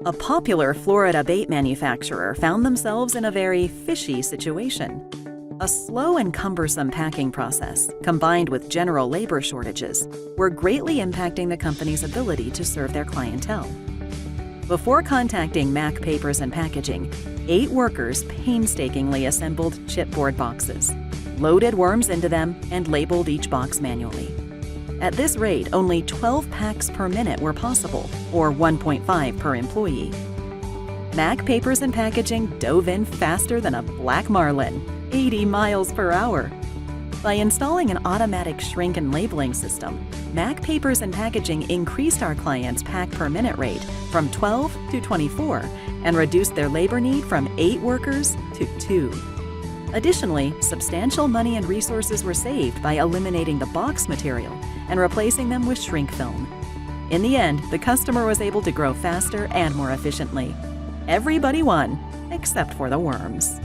A popular Florida bait manufacturer found themselves in a very fishy situation. A slow and cumbersome packing process, combined with general labor shortages, were greatly impacting the company's ability to serve their clientele. Before contacting Mac Papers and Packaging, 8 workers painstakingly assembled chipboard boxes, loaded worms into them, and labeled each box manually. At this rate, only 12 packs per minute were possible, or 1.5 per employee. Mac Papers and Packaging dove in faster than a black marlin, 80 miles per hour. By installing an automatic shrink and labeling system, Mac Papers and Packaging increased our clients' pack per minute rate from 12 to 24 and reduced their labor need from 8 workers to 2. Additionally, substantial money and resources were saved by eliminating the box material and replacing them with shrink film. In the end, the customer was able to grow faster and more efficiently. Everybody won, except for the worms.